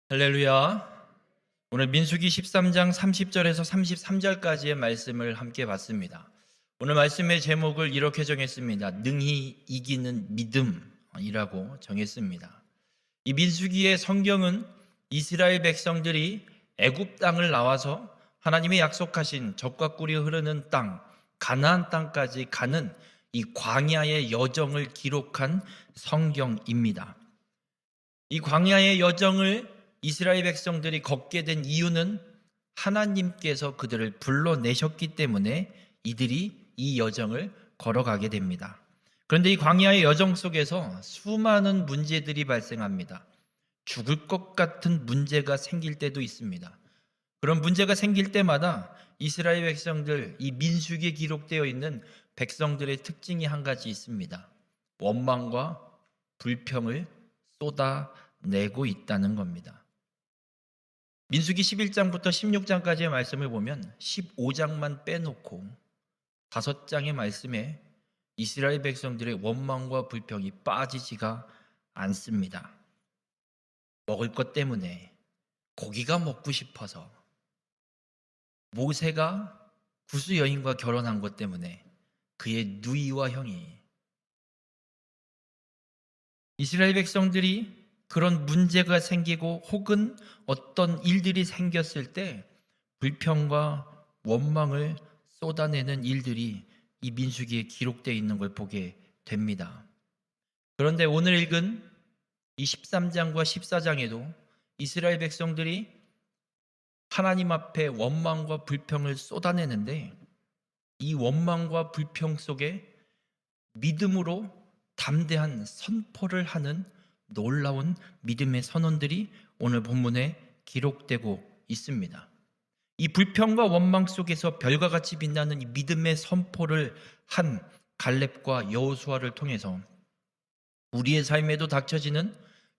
할렐루야. 오늘 민수기 13장 30절에서 33절까지의 말씀을 함께 봤습니다. 오늘 말씀의 제목을 이렇게 정했습니다. 능히 이기는 믿음이라고 정했습니다. 이 민수기의 성경은 이스라엘 백성들이 애굽 땅을 나와서 하나님이 약속하신 젖과 꿀이 흐르는 땅, 가나안 땅까지 가는 이 광야의 여정을 기록한 성경입니다. 이 광야의 여정을 이스라엘 백성들이 걷게 된 이유는 하나님께서 그들을 불러내셨기 때문에 이들이 이 여정을 걸어가게 됩니다. 그런데 이 광야의 여정 속에서 수많은 문제들이 발생합니다. 죽을 것 같은 문제가 생길 때도 있습니다. 그런 문제가 생길 때마다 이스라엘 백성들, 이 민수기에 기록되어 있는 백성들의 특징이 한 가지 있습니다. 원망과 불평을 쏟아내고 있다는 겁니다. 민수기 11장부터 16장까지의 말씀을 보면 15장만 빼놓고 5장의 말씀에 이스라엘 백성들의 원망과 불평이 빠지지가 않습니다. 먹을 것 때문에, 고기가 먹고 싶어서, 모세가 구스 여인과 결혼한 것 때문에 그의 누이와 형이, 이스라엘 백성들이 그런 문제가 생기고 혹은 어떤 일들이 생겼을 때 불평과 원망을 쏟아내는 일들이 이 민수기에 기록되어 있는 걸 보게 됩니다. 그런데 오늘 읽은 이 13장과 14장에도 이스라엘 백성들이 하나님 앞에 원망과 불평을 쏟아내는데 이 원망과 불평 속에 믿음으로 담대한 선포를 하는 놀라운 믿음의 선언들이 오늘 본문에 기록되고 있습니다. 이 불평과 원망 속에서 별과 같이 빛나는 이 믿음의 선포를 한 갈렙과 여호수아를 통해서 우리의 삶에도 닥쳐지는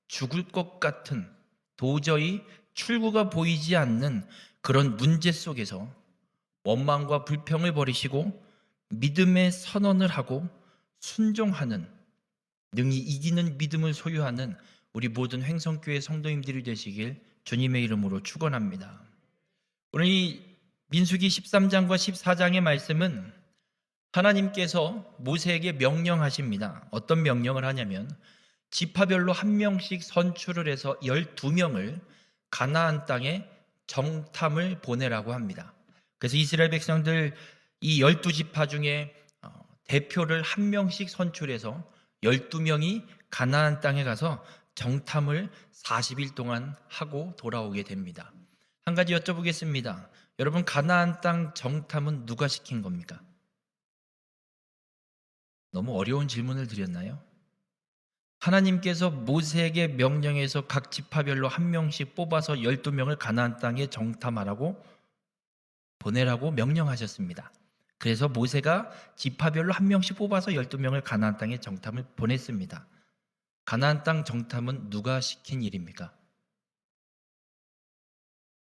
죽을 것 같은, 도저히 출구가 보이지 않는 그런 문제 속에서 원망과 불평을 버리시고 믿음의 선언을 하고 순종하는, 능히 이기는 믿음을 소유하는 우리 모든 횡성교회 성도님들이 되시길 주님의 이름으로 축원합니다. 오늘 이 민수기 13장과 14장의 말씀은 하나님께서 모세에게 명령하십니다. 어떤 명령을 하냐면 지파별로 한 명씩 선출을 해서 12명을 가나안 땅에 정탐을 보내라고 합니다. 그래서 이스라엘 백성들 이 12지파 중에 대표를 한 명씩 선출해서 12명이 가나안 땅에 가서 정탐을 40일 동안 하고 돌아오게 됩니다. 한 가지 여쭤보겠습니다. 여러분, 가나안 땅 정탐은 누가 시킨 겁니까? 너무 어려운 질문을 드렸나요? 하나님께서 모세에게 명령해서 각 지파별로 한 명씩 뽑아서 12명을 가나안 땅에 정탐하라고 보내라고 명령하셨습니다. 그래서 모세가 지파별로 한 명씩 뽑아서 12명을 가나안 땅에 정탐을 보냈습니다. 가나안 땅 정탐은 누가 시킨 일입니까?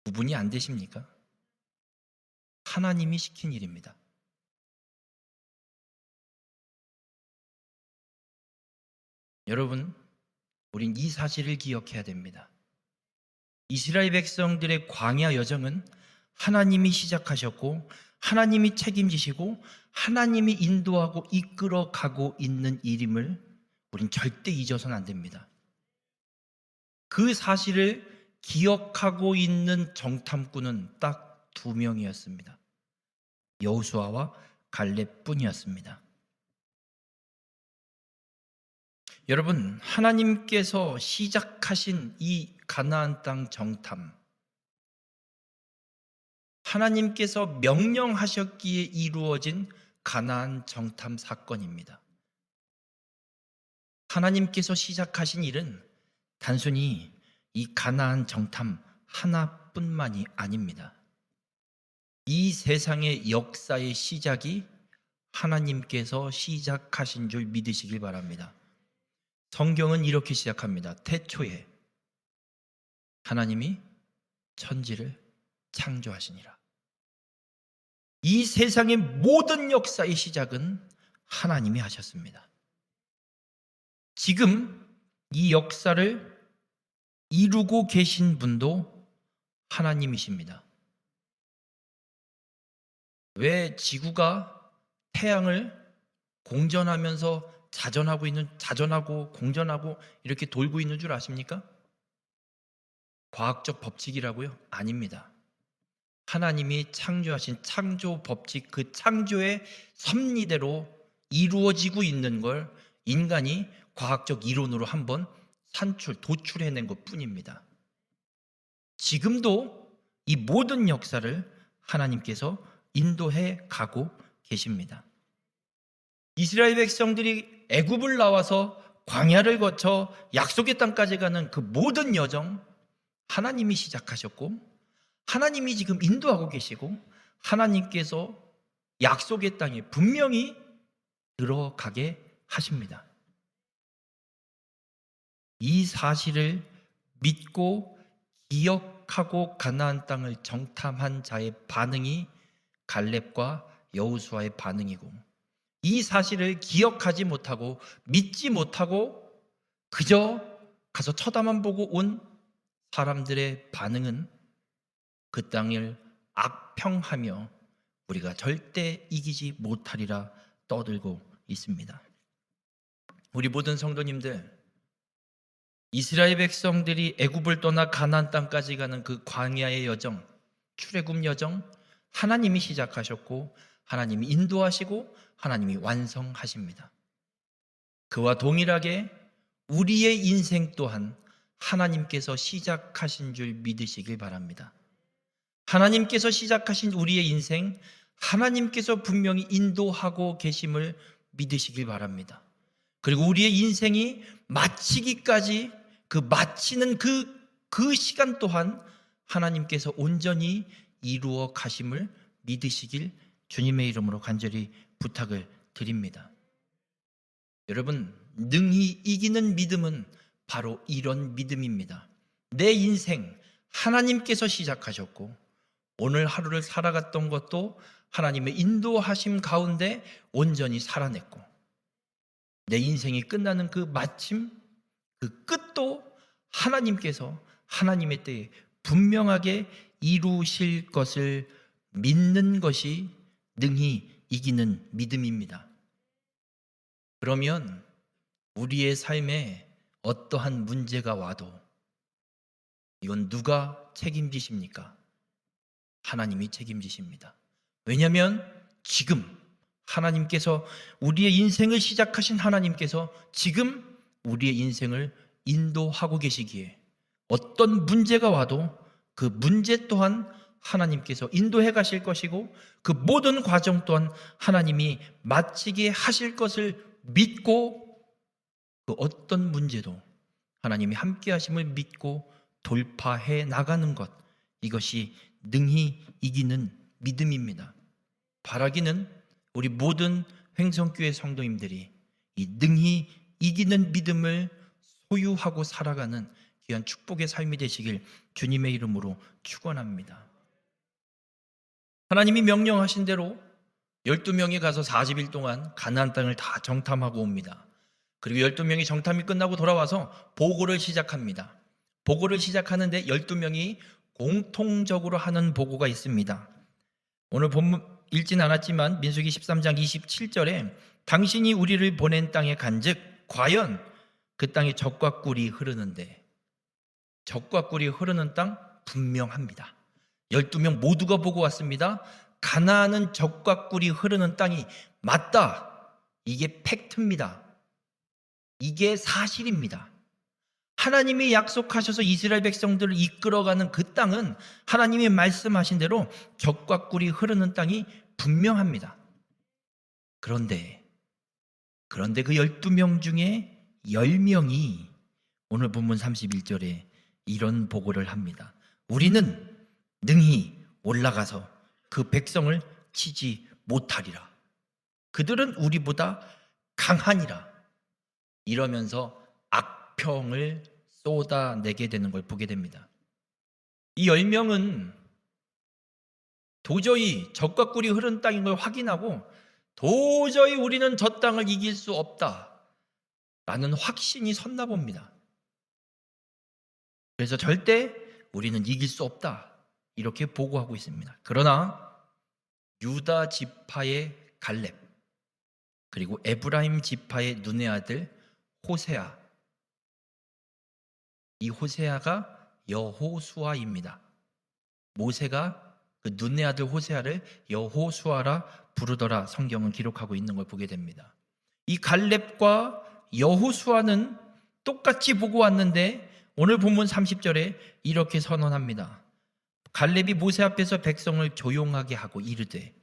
구분이 안 되십니까? 하나님이 시킨 일입니다. 여러분, 우린 이 사실을 기억해야 됩니다. 이스라엘 백성들의 광야 여정은 하나님이 시작하셨고 하나님이 책임지시고 하나님이 인도하고 이끌어가고 있는 일임을 우린 절대 잊어서는 안 됩니다. 그 사실을 기억하고 있는 정탐꾼은 딱 2명이었습니다. 여호수아와 갈렙뿐이었습니다. 여러분, 하나님께서 시작하신 이 가나안 땅 정탐, 하나님께서 명령하셨기에 이루어진 가나안 정탐 사건입니다. 하나님께서 시작하신 일은 단순히 이 가나안 정탐 하나뿐만이 아닙니다. 이 세상의 역사의 시작이 하나님께서 시작하신 줄 믿으시길 바랍니다. 성경은 이렇게 시작합니다. 태초에 하나님이 천지를 창조하시니라. 이 세상의 모든 역사의 시작은 하나님이 하셨습니다. 지금 이 역사를 이루고 계신 분도 하나님이십니다. 왜 지구가 태양을 공전하면서 자전하고 공전하고 이렇게 돌고 있는 줄 아십니까? 과학적 법칙이라고요? 아닙니다. 하나님이 창조하신 창조 법칙, 그 창조의 섭리대로 이루어지고 있는 걸 인간이 과학적 이론으로 한번 도출해낸 것 뿐입니다. 지금도 이 모든 역사를 하나님께서 인도해 가고 계십니다. 이스라엘 백성들이 애굽을 나와서 광야를 거쳐 약속의 땅까지 가는 그 모든 여정, 하나님이 시작하셨고 하나님이 지금 인도하고 계시고 하나님께서 약속의 땅에 분명히 들어가게 하십니다. 이 사실을 믿고 기억하고 가나안 땅을 정탐한 자의 반응이 갈렙과 여호수아의 반응이고, 이 사실을 기억하지 못하고 믿지 못하고 그저 가서 쳐다만 보고 온 사람들의 반응은 그 땅을 악평하며 우리가 절대 이기지 못하리라 떠들고 있습니다. 우리 모든 성도님들, 이스라엘 백성들이 애굽을 떠나 가나안 땅까지 가는 그 광야의 여정, 출애굽 여정, 하나님이 시작하셨고 하나님이 인도하시고 하나님이 완성하십니다. 그와 동일하게 우리의 인생 또한 하나님께서 시작하신 줄 믿으시길 바랍니다. 하나님께서 시작하신 우리의 인생, 하나님께서 분명히 인도하고 계심을 믿으시길 바랍니다. 그리고 우리의 인생이 마치기까지 마치는 그 시간 또한 하나님께서 온전히 이루어 가심을 믿으시길 주님의 이름으로 간절히 부탁을 드립니다. 여러분, 능히 이기는 믿음은 바로 이런 믿음입니다. 내 인생 하나님께서 시작하셨고 오늘 하루를 살아갔던 것도 하나님의 인도하심 가운데 온전히 살아냈고, 내 인생이 끝나는 그 마침, 그 끝도 하나님께서 하나님의 때에 분명하게 이루실 것을 믿는 것이 능히 이기는 믿음입니다. 그러면 우리의 삶에 어떠한 문제가 와도 이건 누가 책임지십니까? 하나님이 책임지십니다. 왜냐하면 지금 하나님께서 우리의 인생을 시작하신 하나님께서 지금 우리의 인생을 인도하고 계시기에 어떤 문제가 와도 그 문제 또한 하나님께서 인도해 가실 것이고 그 모든 과정 또한 하나님이 마치게 하실 것을 믿고, 그 어떤 문제도 하나님이 함께 하심을 믿고 돌파해 나가는 것, 이것이 능히 이기는 믿음입니다. 바라기는 우리 모든 횡성교회 성도님들이 이 능히 이기는 믿음을 소유하고 살아가는 귀한 축복의 삶이 되시길 주님의 이름으로 축원합니다. 하나님이 명령하신 대로 12명이 가서 40일 동안 가나안 땅을 다 정탐하고 옵니다. 그리고 12명이 정탐이 끝나고 돌아와서 보고를 시작합니다. 보고를 시작하는데 12명이 공통적으로 하는 보고가 있습니다. 오늘 본문 읽진 않았지만 민수기 13장 27절에 당신이 우리를 보낸 땅에 간즉 과연 그 땅에 젖과 꿀이 흐르는데, 젖과 꿀이 흐르는 땅 분명합니다. 12명 모두가 보고 왔습니다. 가나안은 젖과 꿀이 흐르는 땅이 맞다. 이게 팩트입니다. 이게 사실입니다. 하나님이 약속하셔서 이스라엘 백성들을 이끌어가는 그 땅은 하나님이 말씀하신 대로 젖과 꿀이 흐르는 땅이 분명합니다. 그런데 그 12명 중에 10명이 오늘 본문 31절에 이런 보고를 합니다. 우리는 능히 올라가서 그 백성을 치지 못하리라. 그들은 우리보다 강하니라. 이러면서 악평을 쏟아내게 되는 걸 보게 됩니다. 이 10명은 도저히 젖과 꿀이 흐르는 땅인 걸 확인하고 도저히 우리는 저 땅을 이길 수 없다 라는 확신이 섰나 봅니다. 그래서 절대 우리는 이길 수 없다, 이렇게 보고하고 있습니다. 그러나 유다 지파의 갈렙, 그리고 에브라임 지파의 눈의 아들 호세아, 이 호세아가 여호수아입니다. 모세가 그 눈의 아들 호세아를 여호수아라 부르더라, 성경은 기록하고 있는 걸 보게 됩니다. 이 갈렙과 여호수아는 똑같이 보고 왔는데 오늘 본문 30절에 이렇게 선언합니다. 갈렙이 모세 앞에서 백성을 조용하게 하고 이르되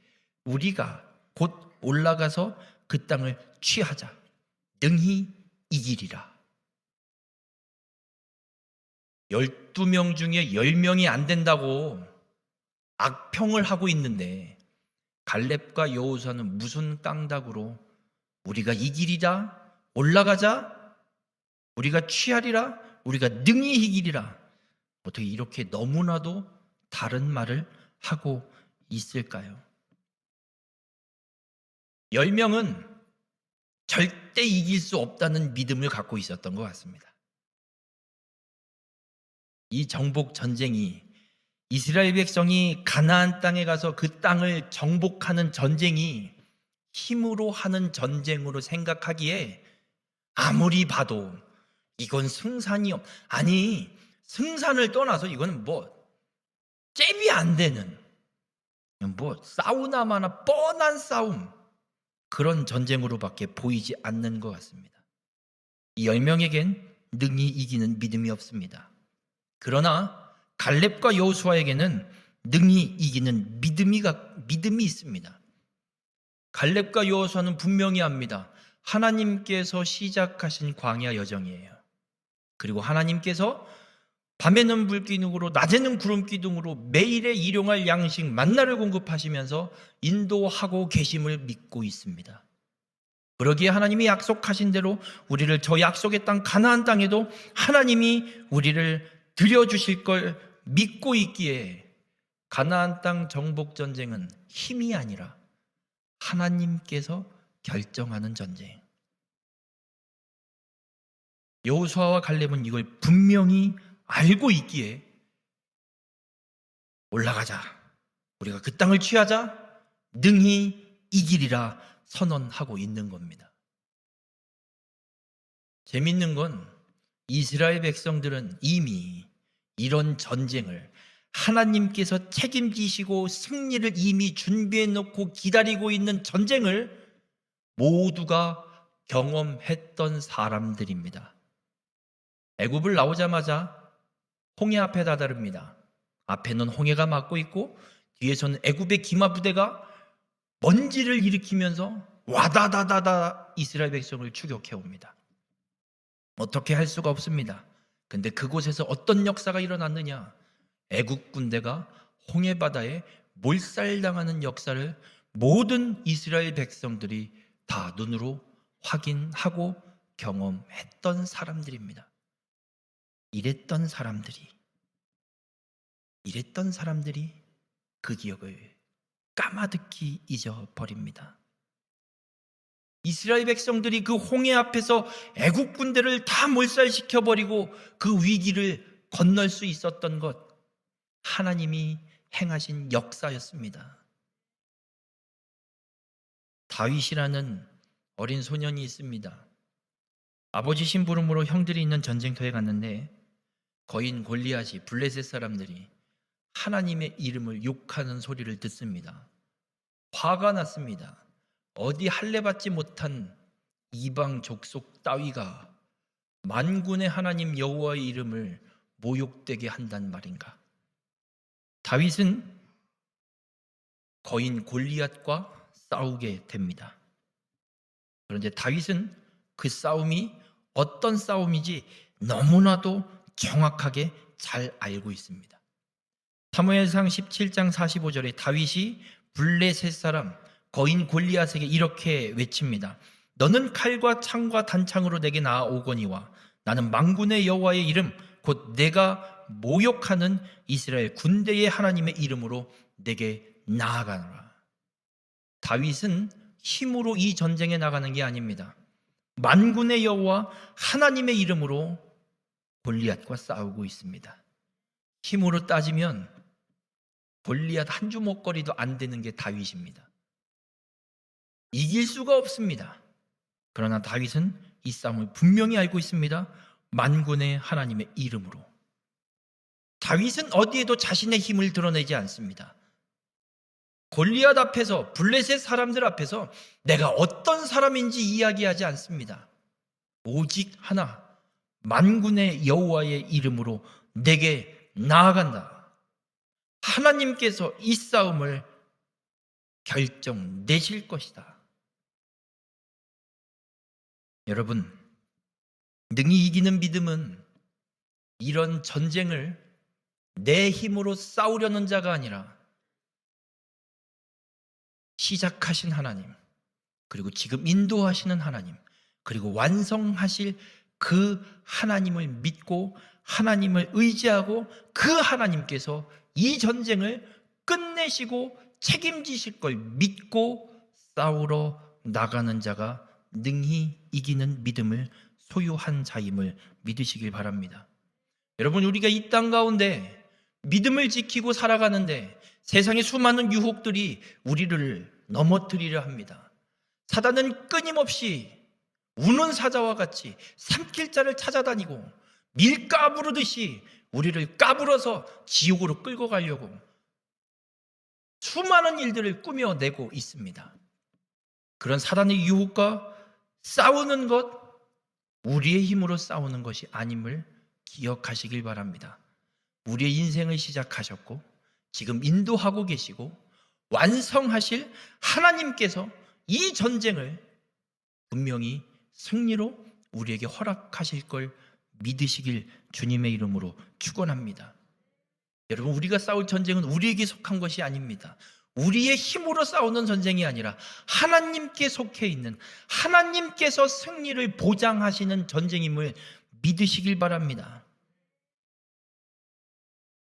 우리가 곧 올라가서 그 땅을 취하자, 능히 이기리라. 12명 중에 10명이 안 된다고 악평을 하고 있는데 갈렙과 여호수아는 무슨 깡다구로 우리가 이기리라, 올라가자, 우리가 취하리라, 우리가 능히 이기리라, 어떻게 이렇게 너무나도 다른 말을 하고 있을까요? 10명은 절대 이길 수 없다는 믿음을 갖고 있었던 것 같습니다. 이 정복 전쟁이, 이스라엘 백성이 가나안 땅에 가서 그 땅을 정복하는 전쟁이 힘으로 하는 전쟁으로 생각하기에 아무리 봐도 이건 아니, 승산을 떠나서 이거는 잽이 안 되는, 싸우나마나 뻔한 싸움, 그런 전쟁으로밖에 보이지 않는 것 같습니다. 이 10명에겐 능히 이기는 믿음이 없습니다. 그러나 갈렙과 여호수아에게는 능히 이기는 믿음이 있습니다. 갈렙과 여호수아는 분명히 압니다. 하나님께서 시작하신 광야 여정이에요. 그리고 하나님께서 밤에는 불기둥으로 낮에는 구름기둥으로 매일의 일용할 양식 만나를 공급하시면서 인도하고 계심을 믿고 있습니다. 그러기에 하나님이 약속하신 대로 우리를 저 약속의 땅 가나안 땅에도 하나님이 우리를 들여주실 걸 믿고 있기에 가나안 땅 정복 전쟁은 힘이 아니라 하나님께서 결정하는 전쟁. 여호수아와 갈렙은 이걸 분명히 알고 있기에 올라가자, 우리가 그 땅을 취하자, 능히 이기리라 선언하고 있는 겁니다. 재밌는 건 이스라엘 백성들은 이미 이런 전쟁을 하나님께서 책임지시고 승리를 이미 준비해 놓고 기다리고 있는 전쟁을 모두가 경험했던 사람들입니다. 애굽을 나오자마자 홍해 앞에 다다릅니다. 앞에는 홍해가 막고 있고 뒤에서는 애굽의 기마 부대가 먼지를 일으키면서 와다다다다 이스라엘 백성을 추격해 옵니다. 어떻게 할 수가 없습니다. 근데 그곳에서 어떤 역사가 일어났느냐? 애국 군대가 홍해 바다에 몰살당하는 역사를 모든 이스라엘 백성들이 다 눈으로 확인하고 경험했던 사람들입니다. 이랬던 사람들이 그 기억을 까마득히 잊어버립니다. 이스라엘 백성들이 그 홍해 앞에서 애국 군대를 다 몰살시켜버리고 그 위기를 건널 수 있었던 것, 하나님이 행하신 역사였습니다. 다윗이라는 어린 소년이 있습니다. 아버지 심부름으로 형들이 있는 전쟁터에 갔는데 거인 골리앗이, 블레셋 사람들이 하나님의 이름을 욕하는 소리를 듣습니다. 화가 났습니다. 어디 할례받지 못한 이방 족속 따위가 만군의 하나님 여호와의 이름을 모욕되게 한단 말인가? 다윗은 거인 골리앗과 싸우게 됩니다. 그런데 다윗은 그 싸움이 어떤 싸움인지 너무나도 정확하게 잘 알고 있습니다. 사무엘상 17장 45절에 다윗이 블레셋 사람 거인 골리앗에게 이렇게 외칩니다. 너는 칼과 창과 단창으로 내게 나아오거니와 나는 만군의 여호와의 이름 곧 내가 모욕하는 이스라엘 군대의 하나님의 이름으로 내게 나아가노라. 다윗은 힘으로 이 전쟁에 나가는 게 아닙니다. 만군의 여호와 하나님의 이름으로 골리앗과 싸우고 있습니다. 힘으로 따지면 골리앗 한 주먹거리도 안 되는 게 다윗입니다. 이길 수가 없습니다. 그러나 다윗은 이 싸움을 분명히 알고 있습니다. 만군의 하나님의 이름으로. 다윗은 어디에도 자신의 힘을 드러내지 않습니다. 골리앗 앞에서, 블레셋 사람들 앞에서 내가 어떤 사람인지 이야기하지 않습니다. 오직 하나, 만군의 여호와의 이름으로 내게 나아간다. 하나님께서 이 싸움을 결정내실 것이다. 여러분, 능히 이기는 믿음은 이런 전쟁을 내 힘으로 싸우려는 자가 아니라 시작하신 하나님, 그리고 지금 인도하시는 하나님, 그리고 완성하실 그 하나님을 믿고 하나님을 의지하고 그 하나님께서 이 전쟁을 끝내시고 책임지실 걸 믿고 싸우러 나가는 자가 능히 이기는 믿음을 소유한 자임을 믿으시길 바랍니다. 여러분, 우리가 이 땅 가운데 믿음을 지키고 살아가는데 세상의 수많은 유혹들이 우리를 넘어뜨리려 합니다. 사단은 끊임없이 우는 사자와 같이 삼킬 자를 찾아다니고 밀가부르듯이 우리를 까불어서 지옥으로 끌고 가려고 수많은 일들을 꾸며내고 있습니다. 그런 사단의 유혹과 싸우는 것, 우리의 힘으로 싸우는 것이 아님을 기억하시길 바랍니다. 우리의 인생을 시작하셨고 지금 인도하고 계시고 완성하실 하나님께서 이 전쟁을 분명히 승리로 우리에게 허락하실 걸 믿으시길 주님의 이름으로 축원합니다. 여러분, 우리가 싸울 전쟁은 우리에게 속한 것이 아닙니다. 우리의 힘으로 싸우는 전쟁이 아니라 하나님께 속해 있는, 하나님께서 승리를 보장하시는 전쟁임을 믿으시길 바랍니다.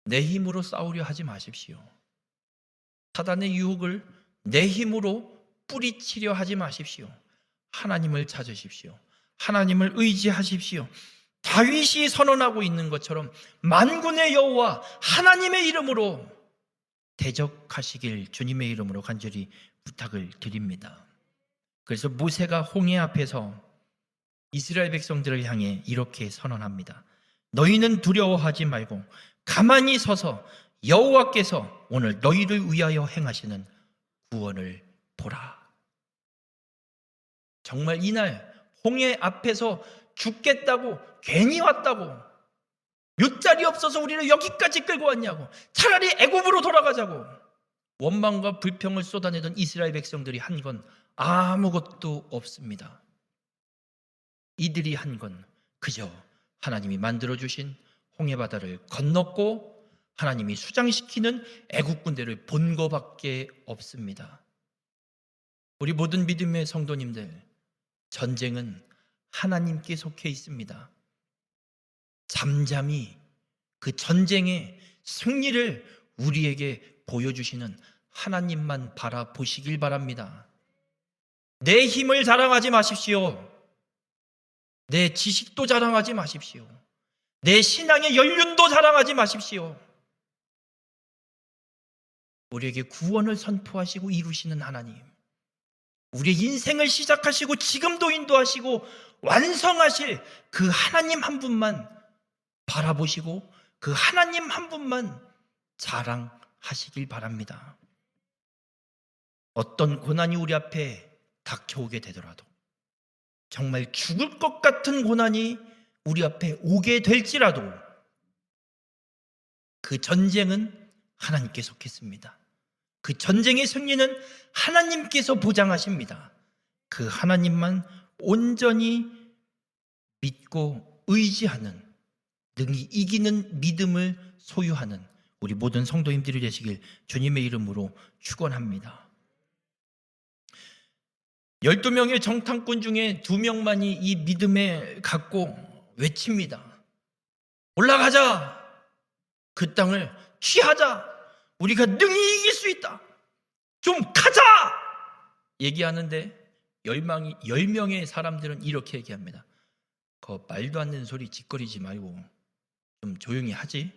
내 힘으로 싸우려 하지 마십시오. 사단의 유혹을 내 힘으로 뿌리치려 하지 마십시오. 하나님을 찾으십시오. 하나님을 의지하십시오. 다윗이 선언하고 있는 것처럼 만군의 여호와 하나님의 이름으로 대적하시길 주님의 이름으로 간절히 부탁을 드립니다. 그래서 모세가 홍해 앞에서 이스라엘 백성들을 향해 이렇게 선언합니다. 너희는 두려워하지 말고 가만히 서서 여호와께서 오늘 너희를 위하여 행하시는 구원을 보라. 정말 이날 홍해 앞에서 죽겠다고 괜히 왔다고, 몇 자리 없어서 우리를 여기까지 끌고 왔냐고, 차라리 애굽으로 돌아가자고 원망과 불평을 쏟아내던 이스라엘 백성들이 한 건 아무것도 없습니다. 이들이 한 건 그저 하나님이 만들어주신 홍해바다를 건넜고 하나님이 수장시키는 애국 군대를 본 것밖에 없습니다. 우리 모든 믿음의 성도님들, 전쟁은 하나님께 속해 있습니다. 잠잠히 그 전쟁의 승리를 우리에게 보여주시는 하나님만 바라보시길 바랍니다. 내 힘을 자랑하지 마십시오. 내 지식도 자랑하지 마십시오. 내 신앙의 연륜도 자랑하지 마십시오. 우리에게 구원을 선포하시고 이루시는 하나님, 우리의 인생을 시작하시고 지금도 인도하시고 완성하실 그 하나님 한 분만 바라보시고 그 하나님 한 분만 자랑하시길 바랍니다. 어떤 고난이 우리 앞에 닥쳐오게 되더라도, 정말 죽을 것 같은 고난이 우리 앞에 오게 될지라도 그 전쟁은 하나님께 속했습니다. 그 전쟁의 승리는 하나님께서 보장하십니다. 그 하나님만 온전히 믿고 의지하는, 능히 이기는 믿음을 소유하는 우리 모든 성도님들이 되시길 주님의 이름으로 축원합니다. 12명의 정탐꾼 중에 2명만이 이 믿음에 갖고 외칩니다. 올라가자! 그 땅을 취하자! 우리가 능히 이길 수 있다! 좀 가자! 얘기하는데 10명의 사람들은 이렇게 얘기합니다. 그 말도 안 되는 소리 짓거리지 말고 좀 조용히 하지?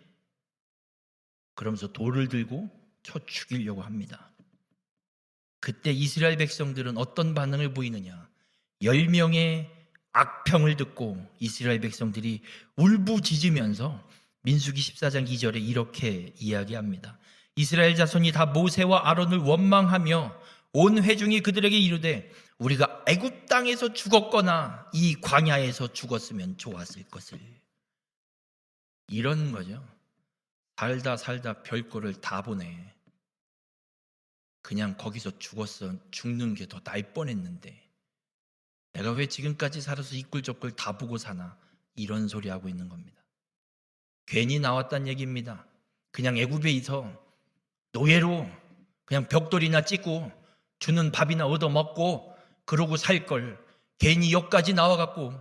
그러면서 돌을 들고 쳐 죽이려고 합니다. 그때 이스라엘 백성들은 어떤 반응을 보이느냐? 10명의 악평을 듣고 이스라엘 백성들이 울부짖으면서 민수기 14장 2절에 이렇게 이야기합니다. 이스라엘 자손이 다 모세와 아론을 원망하며 온 회중이 그들에게 이르되 우리가 애굽 땅에서 죽었거나 이 광야에서 죽었으면 좋았을 것을. 이런 거죠. 살다 별거를 다 보네. 그냥 거기서 죽는 게 더 나을 뻔했는데 내가 왜 지금까지 살아서 이끌저끌 다 보고 사나. 이런 소리 하고 있는 겁니다. 괜히 나왔단 얘기입니다. 그냥 애굽에 있어 노예로 그냥 벽돌이나 찍고 주는 밥이나 얻어먹고 그러고 살걸 괜히 여기까지 나와갖고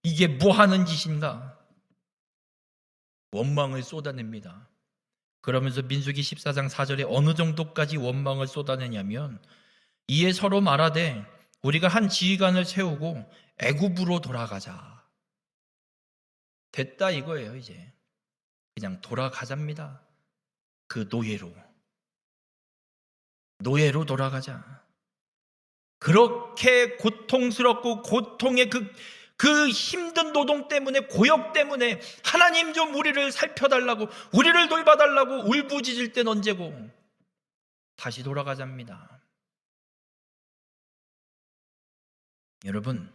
이게 뭐 하는 짓인가. 원망을 쏟아냅니다. 그러면서 민수기 14장 4절에 어느 정도까지 원망을 쏟아내냐면 이에 서로 말하되 우리가 한 지휘관을 세우고 애굽으로 돌아가자. 됐다 이거예요. 이제 그냥 돌아가자입니다. 그 노예로 돌아가자. 그렇게 고통스럽고 고통의 그 힘든 노동 때문에 고역 때문에 하나님 좀 우리를 살펴달라고 우리를 돌봐달라고 울부짖을 땐 언제고 다시 돌아가자입니다. 여러분,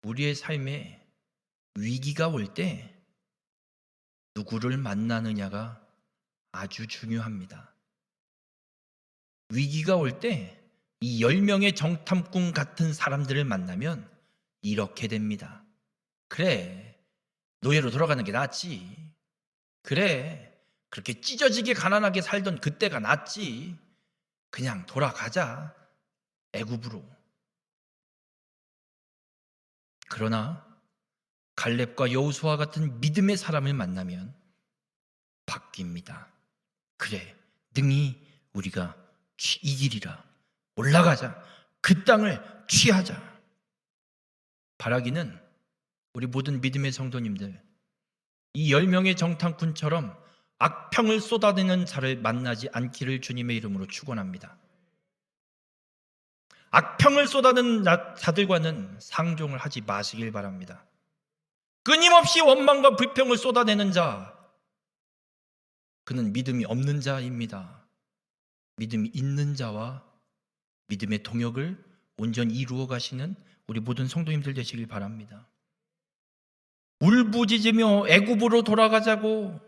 우리의 삶에 위기가 올 때 누구를 만나느냐가 아주 중요합니다. 위기가 올 때 이 10명의 정탐꾼 같은 사람들을 만나면 이렇게 됩니다. 그래, 노예로 돌아가는 게 낫지. 그래, 그렇게 찢어지게 가난하게 살던 그때가 낫지. 그냥 돌아가자, 애굽으로. 그러나 갈렙과 여호수아 같은 믿음의 사람을 만나면 바뀝니다. 그래, 능히 우리가 이기리라. 올라가자. 그 땅을 취하자. 바라기는 우리 모든 믿음의 성도님들, 이 10명의 정탐꾼처럼 악평을 쏟아내는 자를 만나지 않기를 주님의 이름으로 축원합니다. 악평을 쏟아내는 자들과는 상종을 하지 마시길 바랍니다. 끊임없이 원망과 불평을 쏟아내는 자, 그는 믿음이 없는 자입니다. 믿음이 있는 자와 믿음의 동역을 온전히 이루어 가시는 우리 모든 성도님들 되시길 바랍니다. 울부짖으며 애굽으로 돌아가자고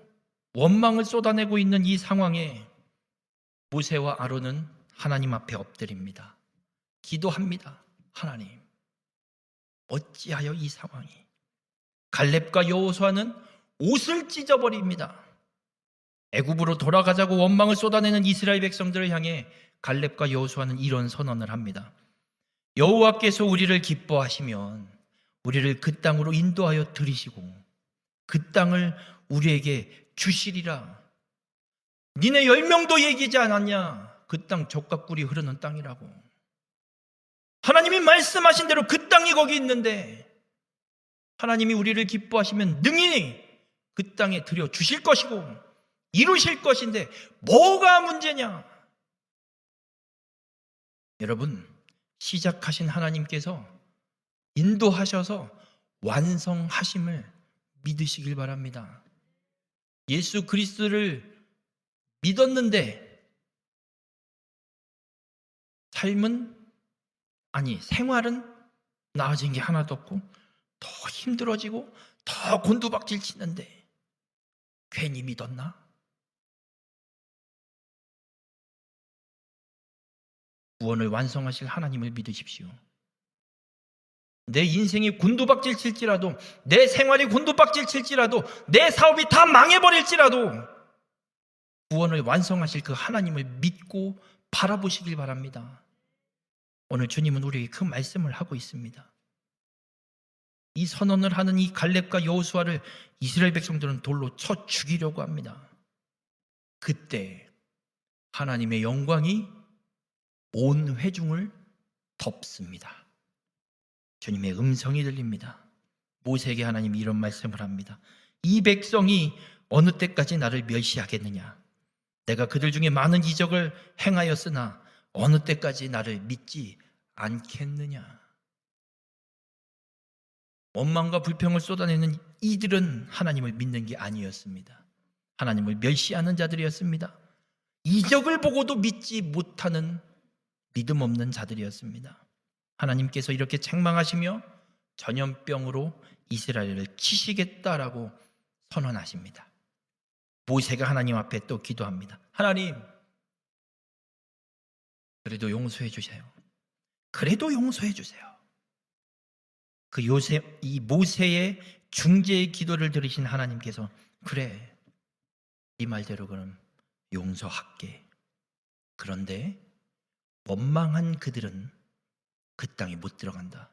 원망을 쏟아내고 있는 이 상황에 모세와 아론은 하나님 앞에 엎드립니다. 기도합니다. 하나님, 어찌하여 이 상황이. 갈렙과 여호수아는 옷을 찢어버립니다. 애굽으로 돌아가자고 원망을 쏟아내는 이스라엘 백성들을 향해 갈렙과 여호수아는 이런 선언을 합니다. 여호와께서 우리를 기뻐하시면 우리를 그 땅으로 인도하여 들이시고 그 땅을 우리에게 주시리라. 니네 10명도 얘기하지 않았냐? 그 땅 젖과 꿀이 흐르는 땅이라고. 하나님이 말씀하신 대로 그 땅이 거기 있는데 하나님이 우리를 기뻐하시면 능히 그 땅에 들여 주실 것이고 이루실 것인데 뭐가 문제냐? 여러분, 시작하신 하나님께서 인도하셔서 완성하심을 믿으시길 바랍니다. 예수 그리스도를 믿었는데 생활은 나아진 게 하나도 없고 더 힘들어지고 더 곤두박질 치는데 괜히 믿었나? 구원을 완성하실 하나님을 믿으십시오. 내 인생이 곤두박질 칠지라도, 내 생활이 곤두박질 칠지라도, 내 사업이 다 망해버릴지라도 구원을 완성하실 그 하나님을 믿고 바라보시길 바랍니다. 오늘 주님은 우리에게 그 말씀을 하고 있습니다. 이 선언을 하는 이 갈렙과 여호수아를 이스라엘 백성들은 돌로 쳐 죽이려고 합니다. 그때 하나님의 영광이 온 회중을 덮습니다. 주님의 음성이 들립니다. 모세에게 하나님이 이런 말씀을 합니다. 이 백성이 어느 때까지 나를 멸시하겠느냐? 내가 그들 중에 많은 이적을 행하였으나 어느 때까지 나를 믿지 않겠느냐? 원망과 불평을 쏟아내는 이들은 하나님을 믿는 게 아니었습니다. 하나님을 멸시하는 자들이었습니다. 이적을 보고도 믿지 못하는 믿음 없는 자들이었습니다. 하나님께서 이렇게 책망하시며 전염병으로 이스라엘을 치시겠다라고 선언하십니다. 모세가 하나님 앞에 또 기도합니다. 하나님, 그래도 용서해 주세요. 그래도 용서해 주세요. 이 모세의 중재의 기도를 들으신 하나님께서 그래, 네 말대로 그럼 용서할게. 그런데 원망한 그들은 그 땅에 못 들어간다.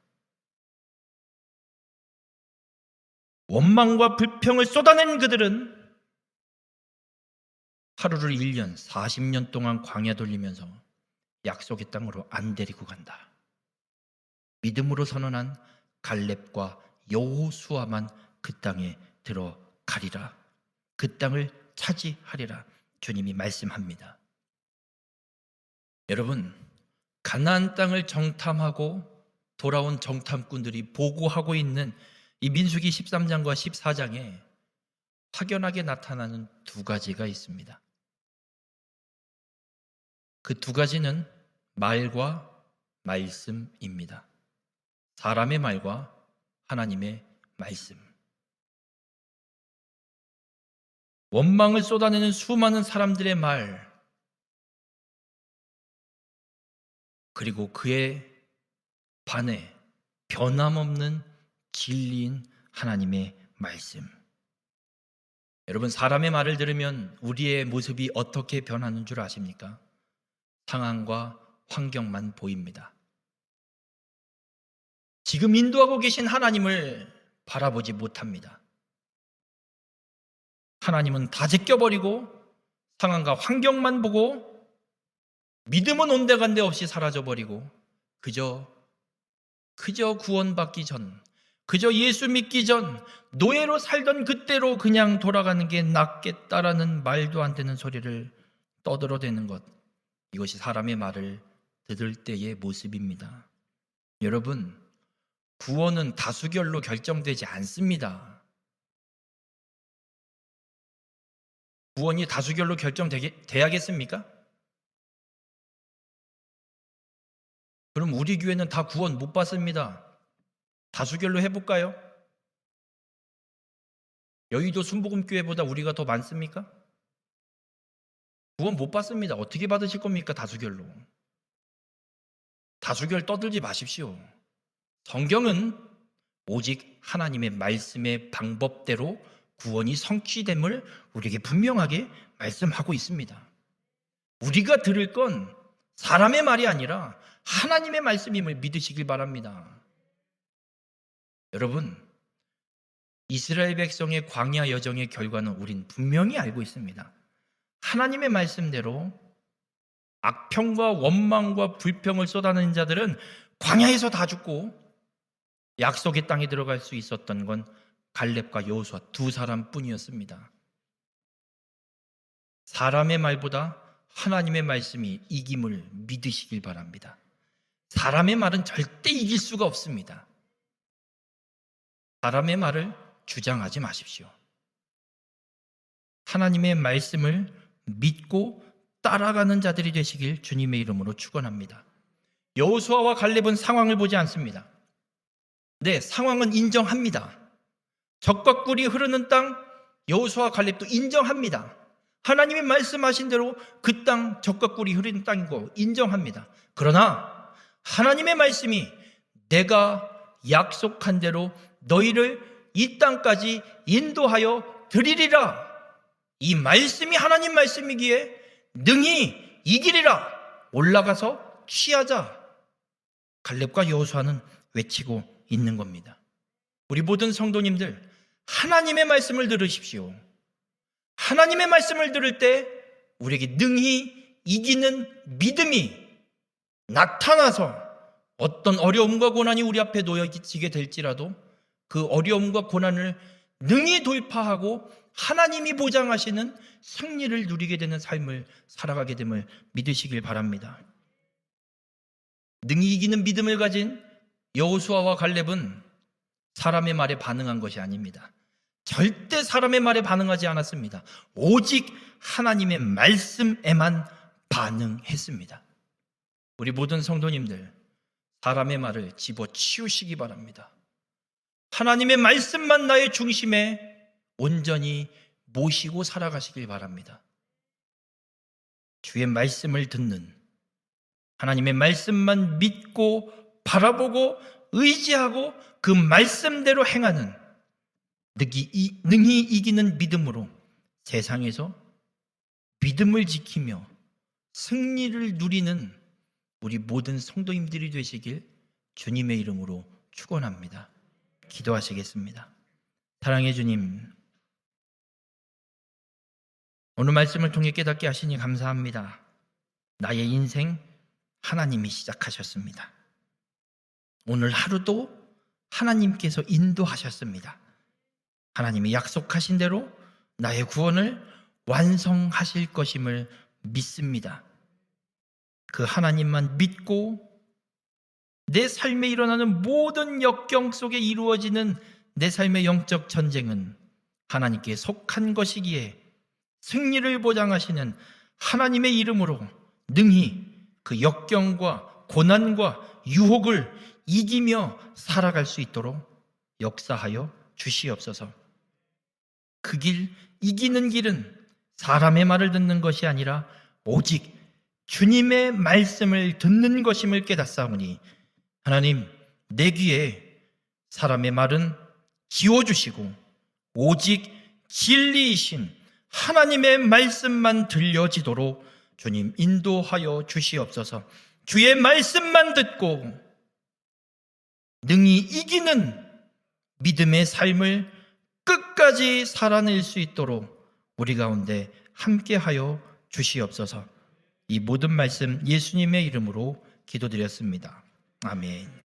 원망과 불평을 쏟아낸 그들은 하루를 1년, 40년 동안 광야 돌리면서 약속의 땅으로 안 데리고 간다. 믿음으로 선언한 갈렙과 여호수아만 그 땅에 들어가리라. 그 땅을 차지하리라. 주님이 말씀합니다. 여러분, 가나안 땅을 정탐하고 돌아온 정탐꾼들이 보고하고 있는 이 민수기 13장과 14장에 확연하게 나타나는 두 가지가 있습니다. 그 두 가지는 말과 말씀입니다. 사람의 말과 하나님의 말씀. 원망을 쏟아내는 수많은 사람들의 말, 그리고 그에 반해 변함없는 진리인 하나님의 말씀. 여러분, 사람의 말을 들으면 우리의 모습이 어떻게 변하는 줄 아십니까? 상황과 환경만 보입니다. 지금 인도하고 계신 하나님을 바라보지 못합니다. 하나님은 다 제껴버리고 상황과 환경만 보고 믿음은 온데간데 없이 사라져버리고 그저 구원받기 전, 그저 예수 믿기 전 노예로 살던 그때로 그냥 돌아가는 게 낫겠다라는 말도 안 되는 소리를 떠들어대는 것, 이것이 사람의 말을 들을 때의 모습입니다. 여러분, 구원은 다수결로 결정되지 않습니다. 구원이 다수결로 결정돼야겠습니까? 그럼 우리 교회는 다 구원 못 받습니다. 다수결로 해볼까요? 여의도 순복음교회보다 우리가 더 많습니까? 구원 못 받습니다. 어떻게 받으실 겁니까? 다수결로. 다수결 떠들지 마십시오. 성경은 오직 하나님의 말씀의 방법대로 구원이 성취됨을 우리에게 분명하게 말씀하고 있습니다. 우리가 들을 건 사람의 말이 아니라 하나님의 말씀임을 믿으시길 바랍니다. 여러분, 이스라엘 백성의 광야 여정의 결과는 우린 분명히 알고 있습니다. 하나님의 말씀대로 악평과 원망과 불평을 쏟아내는 자들은 광야에서 다 죽고 약속의 땅에 들어갈 수 있었던 건 갈렙과 여호수아 두 사람뿐이었습니다. 사람의 말보다 하나님의 말씀이 이김을 믿으시길 바랍니다. 사람의 말은 절대 이길 수가 없습니다. 사람의 말을 주장하지 마십시오. 하나님의 말씀을 믿고 따라가는 자들이 되시길 주님의 이름으로 축원합니다. 여호수아와 갈렙은 상황을 보지 않습니다. 네, 상황은 인정합니다. 적과 꿀이 흐르는 땅, 여호수아와 갈렙도 인정합니다. 하나님이 말씀하신 대로 그 땅, 적과 꿀이 흐르는 땅인 거 인정합니다. 그러나 하나님의 말씀이 내가 약속한 대로 너희를 이 땅까지 인도하여 드리리라. 이 말씀이 하나님 말씀이기에 능히 이기리라. 올라가서 취하자. 갈렙과 여호수아는 외치고 있는 겁니다. 우리 모든 성도님들, 하나님의 말씀을 들으십시오. 하나님의 말씀을 들을 때 우리에게 능히 이기는 믿음이 나타나서 어떤 어려움과 고난이 우리 앞에 놓여지게 될지라도 그 어려움과 고난을 능히 돌파하고 하나님이 보장하시는 승리를 누리게 되는 삶을 살아가게 됨을 믿으시길 바랍니다. 능히 이기는 믿음을 가진 여호수아와 갈렙은 사람의 말에 반응한 것이 아닙니다. 절대 사람의 말에 반응하지 않았습니다. 오직 하나님의 말씀에만 반응했습니다. 우리 모든 성도님들, 사람의 말을 집어치우시기 바랍니다. 하나님의 말씀만 나의 중심에 온전히 모시고 살아가시길 바랍니다. 주의 말씀을 듣는, 하나님의 말씀만 믿고 바라보고 의지하고 그 말씀대로 행하는 능히 이기는 믿음으로 세상에서 믿음을 지키며 승리를 누리는 우리 모든 성도님들이 되시길 주님의 이름으로 축원합니다. 기도하시겠습니다. 사랑의 주님, 오늘 말씀을 통해 깨닫게 하시니 감사합니다. 나의 인생 하나님이 시작하셨습니다. 오늘 하루도 하나님께서 인도하셨습니다. 하나님이 약속하신 대로 나의 구원을 완성하실 것임을 믿습니다. 그 하나님만 믿고 내 삶에 일어나는 모든 역경 속에 이루어지는 내 삶의 영적 전쟁은 하나님께 속한 것이기에 승리를 보장하시는 하나님의 이름으로 능히 그 역경과 고난과 유혹을 이기며 살아갈 수 있도록 역사하여 주시옵소서. 그 길, 이기는 길은 사람의 말을 듣는 것이 아니라 오직 주님의 말씀을 듣는 것임을 깨닫사오니 하나님, 내 귀에 사람의 말은 지워주시고 오직 진리이신 하나님의 말씀만 들려지도록 주님 인도하여 주시옵소서. 주의 말씀만 듣고 능히 이기는 믿음의 삶을 끝까지 살아낼 수 있도록 우리 가운데 함께하여 주시옵소서. 이 모든 말씀 예수님의 이름으로 기도드렸습니다. 아멘.